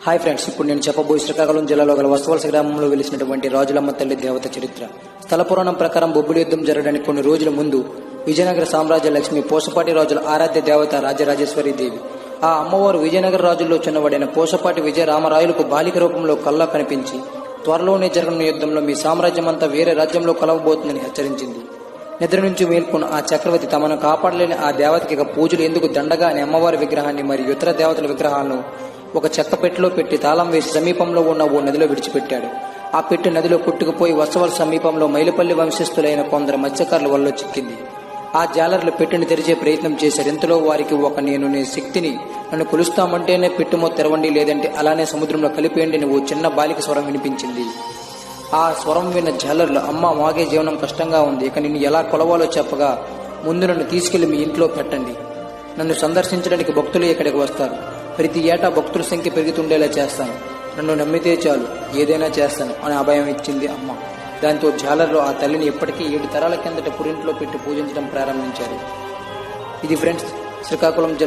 Hi friends, ఇప్పుడు నేను చెప్పబోయే శ్రీకాకుళం జిల్లాలో గల వస్తవలస గ్రామంలో వెలిసినటువంటి రాజులమ్మ తల్లి దేవత చరిత్ర. స్థల పురాణం ప్రకారం బొబ్బిలి యుద్ధం జరగడానికి కొన్ని రోజుల ముందు విజయనగర సామ్రాజ్య లక్ష్మి పోసపాటి రాజుల ఆరాధ్య దేవత రాజరాజేశ్వరి దేవి. ఆ అమ్మవారు విజయనగర రాజుల్లో చిన్నవాడైన పోసపాటి విజయరామరాయలకు బాలిక రూపంలో కల్లా కనిపించి త్వరలోనే జరగనున్న యుద్ధంలో మీ సామ్రాజ్యమంతా వేరే రాజ్యంలో కలవబోతుందని హెచ్చరించింది. నిద్ర నుంచి మేల్కొన్న ఆ చక్రవర్తి తమను కాపాడలేని ఆ దేవతకి పూజలు ఎందుకు దండగా అని అమ్మవారి విగ్రహాన్ని మరియు ఇతర దేవతల విగ్రహాలను ఒక చెక్క పెట్టెలో పెట్టి తాళం వేసి సమీపంలో ఉన్న ఓ నదిలో విడిచిపెట్టాడు. ఆ పెట్టె నదిలో కొట్టుకుపోయి వస్తవల సమీపంలో మైలుపల్లి వంశస్థులైన కొందరు మత్స్యకారుల వల్ల చిక్కింది. ఆ జాలర్లు పెట్టెని తెరిచే ప్రయత్నం చేశారు. ఇంతలో వారికి నేను శక్తిని, నన్ను కొలుస్తామంటేనే పెట్టుమో తెరవండి, లేదంటే అలానే సముద్రంలో కలిపేయండి అని ఓ చిన్న బాలిక స్వరం వినిపించింది. ఆ స్వరం విన్న జాలర్లు, అమ్మ మాగే జీవనం కష్టంగా ఉంది, ఇక నిన్ను ఎలా కొలవాలో చెప్పగా, ముందు నన్ను తీసుకెళ్లి మీ ఇంట్లో పెట్టండి. నన్ను సందర్శించడానికి భక్తులు ఇక్కడికి వస్తారు. ప్రతి ఏటా భక్తుల సంఖ్య పెరుగుతుండేలా చేస్తాను. నన్ను నమ్మితే చాలు, ఏదైనా చేస్తాను అని అభయం ఇచ్చింది అమ్మ. దాంతో జాలర్లు ఆ తల్లిని ఇప్పటికీ 7 తరాల కిందట పురింట్లో పెట్టి పూజించడం ప్రారంభించారు. ఇది ఫ్రెండ్స్, శ్రీకాకుళం జిల్లా